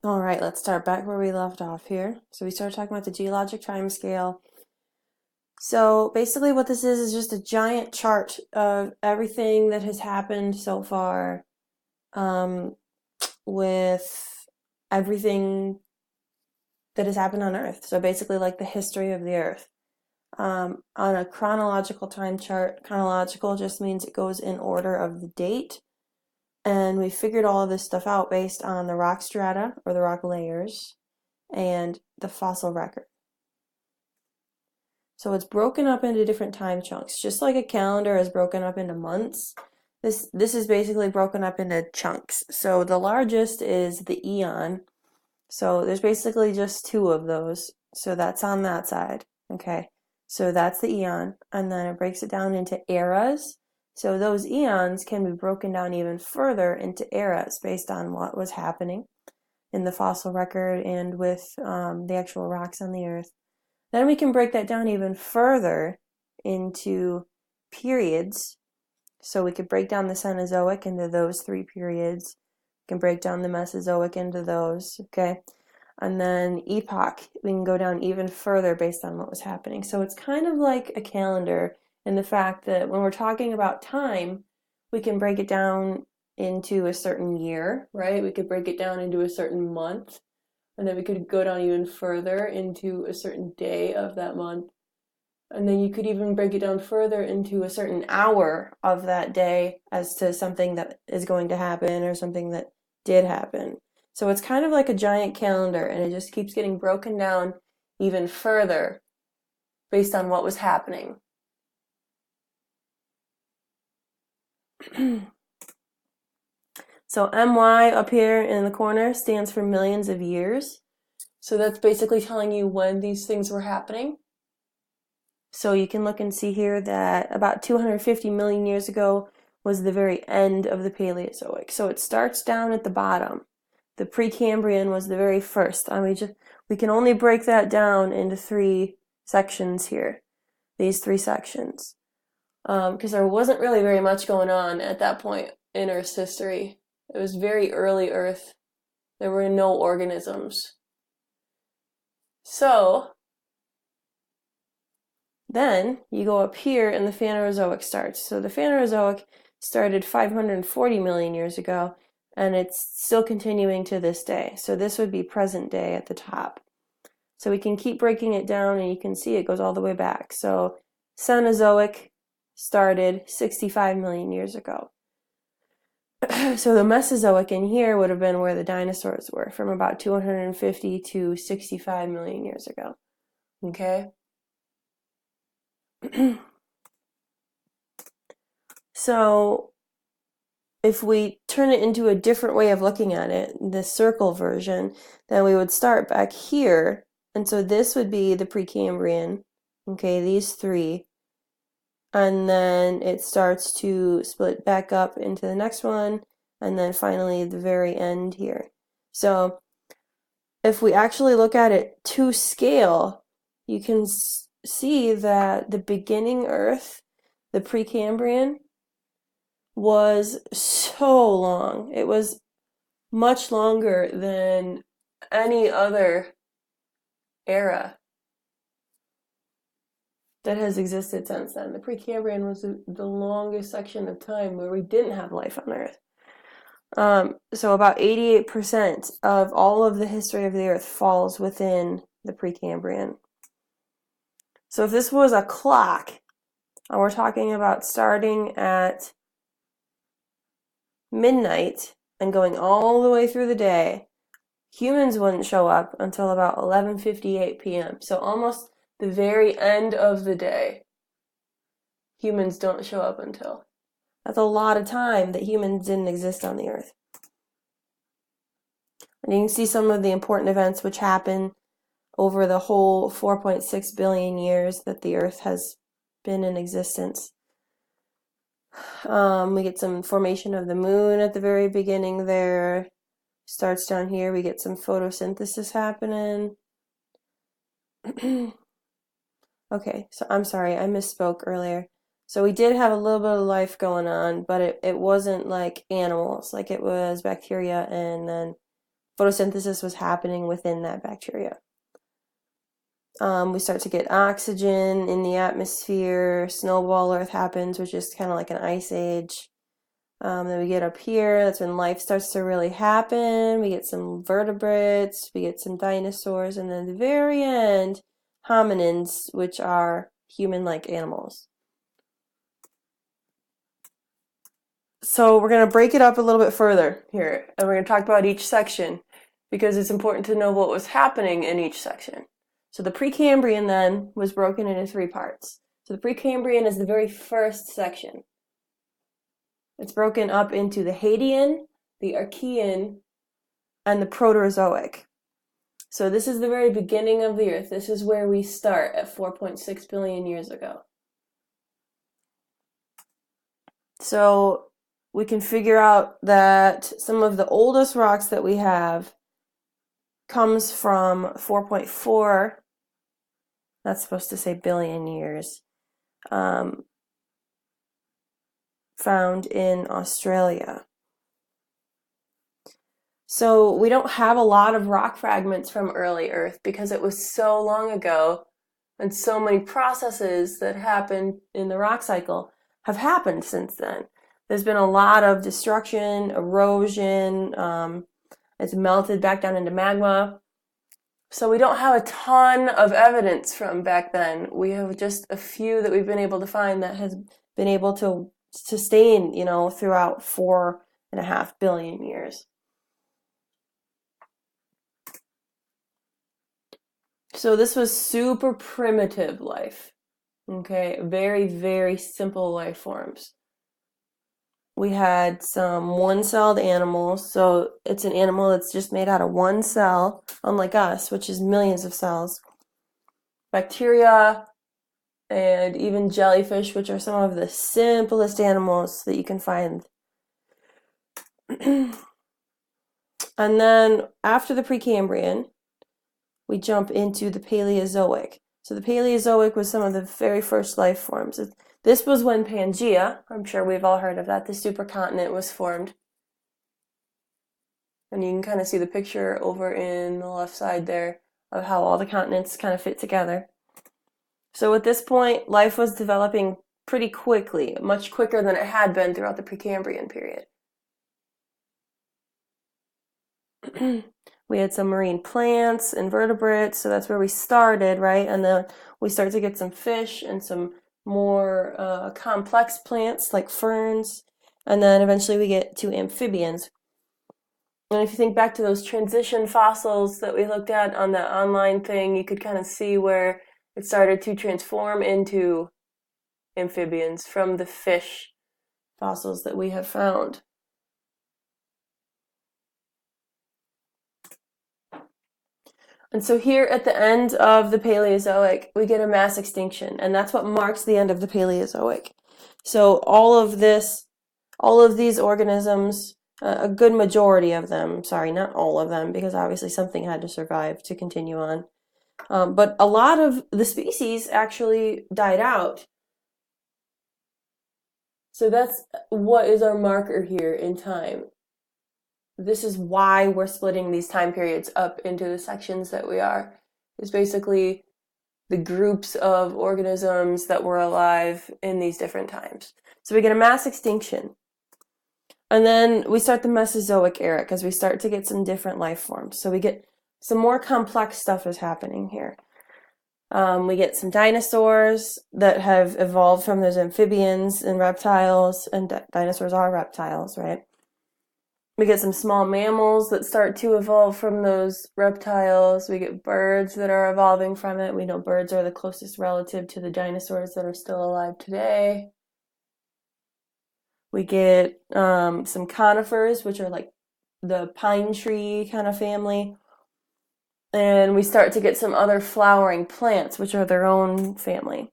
All right, let's start back where we left off here. So we started talking about the geologic time scale. So basically what this is just a giant chart of everything that has happened so far, with everything that has happened on Earth. So basically like the history of the Earth. On a chronological time chart, chronological just means it goes in order of the date. And we figured all of this stuff out based on the rock strata, or the rock layers, and the fossil record. So it's broken up into different time chunks, just like a calendar is broken up into months. This is basically broken up into chunks. So the largest is the eon. So there's basically just two of those. So that's on that side. Okay. So that's the eon. And then it breaks it down into eras. So those eons can be broken down even further into eras based on what was happening in the fossil record and with the actual rocks on the Earth. Then we can break that down even further into periods. So we could break down the Cenozoic into those three periods. We can break down the Mesozoic into those, okay? And then epoch, we can go down even further based on what was happening. So it's kind of like a calendar in the fact that when we're talking about time, we can break it down into a certain year, right? We could break it down into a certain month. And then we could go down even further into a certain day of that month. And then you could even break it down further into a certain hour of that day as to something that is going to happen or something that did happen. So it's kind of like a giant calendar, and it just keeps getting broken down even further based on what was happening. So MY up here in the corner stands for millions of years. So that's basically telling you when these things were happening. So you can look and see here that about 250 million years ago was the very end of the Paleozoic. So it starts down at the bottom. The Precambrian was the very first. We can only break that down into three sections here. These three sections. Because there wasn't really very much going on at that point in Earth's history. It was very early Earth. There were no organisms. So then you go up here and the Phanerozoic starts. So the Phanerozoic started 540 million years ago, and it's still continuing to this day. So this would be present day at the top. So we can keep breaking it down, and you can see it goes all the way back. So Cenozoic started 65 million years ago. So the Mesozoic in here would have been where the dinosaurs were, from about 250 to 65 million years ago. Okay? So if we turn it into a different way of looking at it, the circle version, then we would start back here. And so this would be the Precambrian, okay, these three. And then it starts to split back up into the next one, and then finally the very end here. So if we actually look at it to scale, you can see that the beginning Earth, the Precambrian, was so long. It was much longer than any other era that has existed since then. The Precambrian was the longest section of time where we didn't have life on Earth. So about 88% of all of the history of the Earth falls within the Precambrian. So if this was a clock, and we're talking about starting at midnight and going all the way through the day, humans wouldn't show up until about 11:58 p.m. So almost the very end of the day, humans don't show up until. That's a lot of time that humans didn't exist on the Earth. And you can see some of the important events which happen over the whole 4.6 billion years that the Earth has been in existence. We get some formation of the moon at the very beginning there. Starts down here. We get some photosynthesis happening. Okay, so I'm sorry, I misspoke earlier. So we did have a little bit of life going on, but it wasn't like animals, like it was bacteria and then photosynthesis was happening within that bacteria. We start to get oxygen in the atmosphere. Snowball Earth happens, which is kind of like an ice age. Then we get up here, that's when life starts to really happen. We get some vertebrates, we get some dinosaurs, and then at the very end, hominins, which are human-like animals. So we're going to break it up a little bit further here, and we're going to talk about each section because it's important to know what was happening in each section. So the Precambrian then was broken into 3 parts. So the Precambrian is the very first section. It's broken up into the Hadean, the Archean, and the Proterozoic. So this is the very beginning of the Earth. This is where we start at 4.6 billion years ago. So we can figure out that some of the oldest rocks that we have comes from 4.4, that's supposed to say billion years, found in Australia. So we don't have a lot of rock fragments from early Earth because it was so long ago and so many processes that happened in the rock cycle have happened since then. There's been a lot of destruction, erosion, it's melted back down into magma. So we don't have a ton of evidence from back then. We have just a few that we've been able to find that has been able to sustain, throughout 4.5 billion years. So this was super primitive life, okay? Very, very simple life forms. We had some one-celled animals, so it's an animal that's just made out of one cell, unlike us, which is millions of cells. Bacteria, and even jellyfish, which are some of the simplest animals that you can find. And then after the Precambrian, we jump into the Paleozoic. So the Paleozoic was some of the very first life forms. This was when Pangaea, I'm sure we've all heard of that, the supercontinent was formed. And you can kind of see the picture over in the left side there of how all the continents kind of fit together. So at this point, life was developing pretty quickly, much quicker than it had been throughout the Precambrian period. We had some marine plants, invertebrates, so that's where we started, right? And then we start to get some fish and some more complex plants like ferns, and then eventually we get to amphibians. And if you think back to those transition fossils that we looked at on the online thing, you could kind of see where it started to transform into amphibians from the fish fossils that we have found. And so here at the end of the Paleozoic, we get a mass extinction, and that's what marks the end of the Paleozoic. So all of these organisms, a good majority of them, sorry, not all of them, because obviously something had to survive to continue on. But a lot of the species actually died out. So that's what is our marker here in time. This is why we're splitting these time periods up into the sections that we are. It's basically the groups of organisms that were alive in these different times. So we get a mass extinction. And then we start the Mesozoic Era because we start to get some different life forms. So we get some more complex stuff is happening here. We get some dinosaurs that have evolved from those amphibians and reptiles, and dinosaurs are reptiles, right? We get some small mammals that start to evolve from those reptiles. We get birds that are evolving from it. We know birds are the closest relative to the dinosaurs that are still alive today. We get some conifers, which are like the pine tree kind of family. And we start to get some other flowering plants, which are their own family.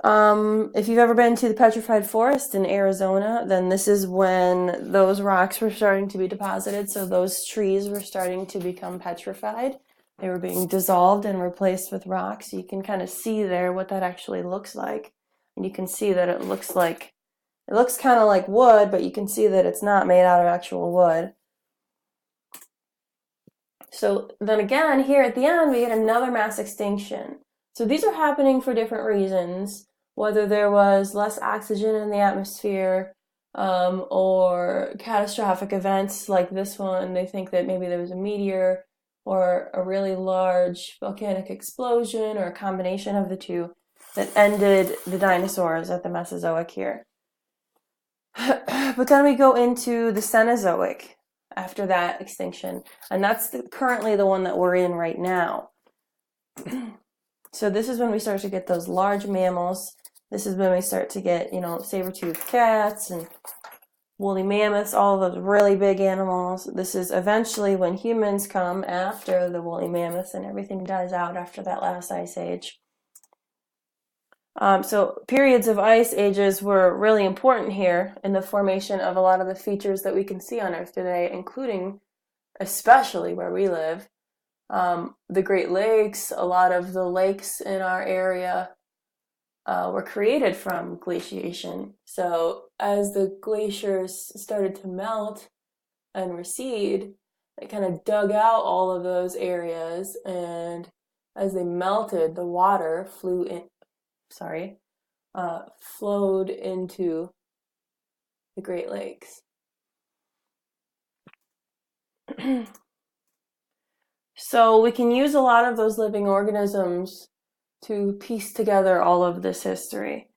If you've ever been to the petrified forest in Arizona, then this is when those rocks were starting to be deposited. So those trees were starting to become petrified. They were being dissolved and replaced with rocks. You can kind of see there what that actually looks like. And you can see that it looks kind of like wood, but you can see that it's not made out of actual wood. So then again, here at the end, we get another mass extinction. So these are happening for different reasons, whether there was less oxygen in the atmosphere, or catastrophic events like this one. They think that maybe there was a meteor or a really large volcanic explosion or a combination of the two that ended the dinosaurs at the Mesozoic here. But then we go into the Cenozoic after that extinction, and that's currently the one that we're in right now. So this is when we start to get those large mammals. This is when we start to get, saber-toothed cats and woolly mammoths, all of those really big animals. This is eventually when humans come after the woolly mammoths and everything dies out after that last ice age. So periods of ice ages were really important here in the formation of a lot of the features that we can see on Earth today, including, especially where we live, the Great Lakes. A lot of the lakes in our area were created from glaciation. So as the glaciers started to melt and recede, they kind of dug out all of those areas, and as they melted, the water flowed into the Great Lakes. So we can use a lot of those living organisms to piece together all of this history.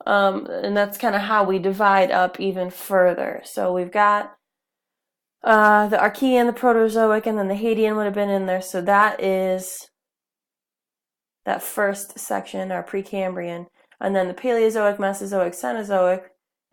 And that's kind of how we divide up even further. So we've got the Archean, the Proterozoic, and then the Hadean would have been in there. So that is that first section, our Precambrian. And then the Paleozoic, Mesozoic, Cenozoic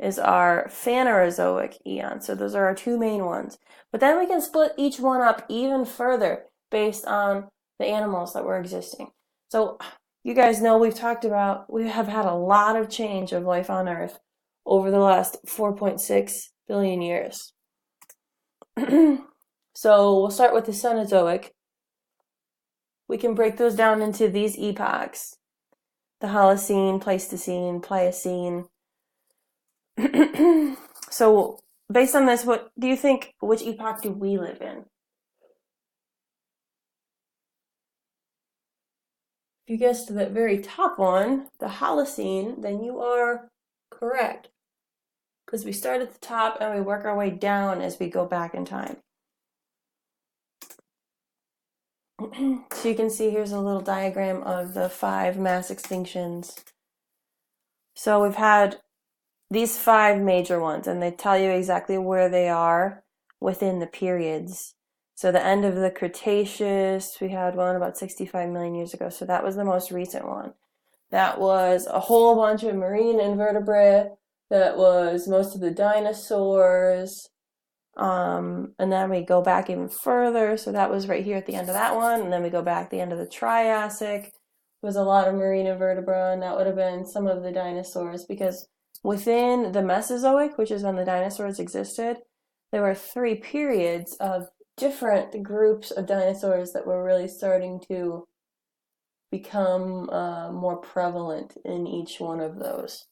is our Phanerozoic eon. So those are our two main ones. But then we can split each one up even further based on the animals that were existing. So you guys know we have had a lot of change of life on Earth over the last 4.6 billion years. So we'll start with the Cenozoic. We can break those down into these epochs: the Holocene, Pleistocene, Pliocene. So based on this, what do you think, which epoch do we live in? If you guessed that very top one, the Holocene, then you are correct, because we start at the top and we work our way down as we go back in time. So you can see here's a little diagram of the 5 mass extinctions. So we've had these 5 major ones, and they tell you exactly where they are within the periods. So the end of the Cretaceous, we had one about 65 million years ago. So that was the most recent one. That was a whole bunch of marine invertebrate. That was most of the dinosaurs. And then we go back even further. So that was right here at the end of that one. And then we go back the end of the Triassic. Was a lot of marine invertebrate, and that would have been some of the dinosaurs, because within the Mesozoic, which is when the dinosaurs existed, there were 3 periods of different groups of dinosaurs that were really starting to become more prevalent in each one of those.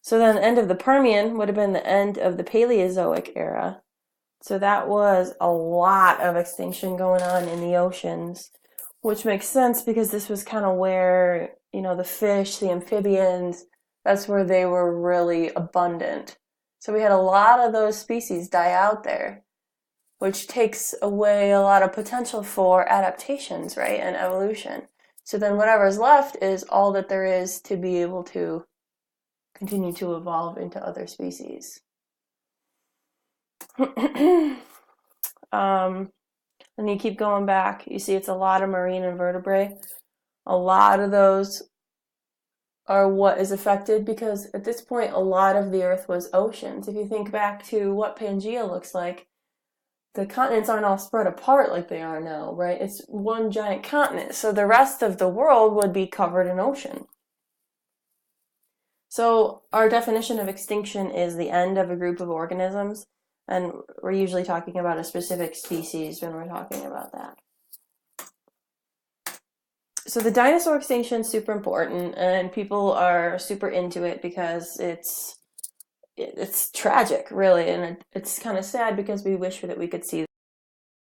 So then the end of the Permian would have been the end of the Paleozoic era. So that was a lot of extinction going on in the oceans, which makes sense because this was kind of where, the fish, the amphibians, that's where they were really abundant. So we had a lot of those species die out there, which takes away a lot of potential for adaptations, right, and evolution. So then whatever's left is all that there is to be able to continue to evolve into other species. And you keep going back, you see it's a lot of marine invertebrate. A lot of those are what is affected, because at this point a lot of the Earth was oceans. If you think back to what Pangea looks like, the continents aren't all spread apart like they are now, right? It's one giant continent. So the rest of the world would be covered in ocean. So our definition of extinction is the end of a group of organisms, and we're usually talking about a specific species when we're talking about that. So the dinosaur extinction is super important, and people are super into it because it's tragic, really, and it's kind of sad because we wish that we could see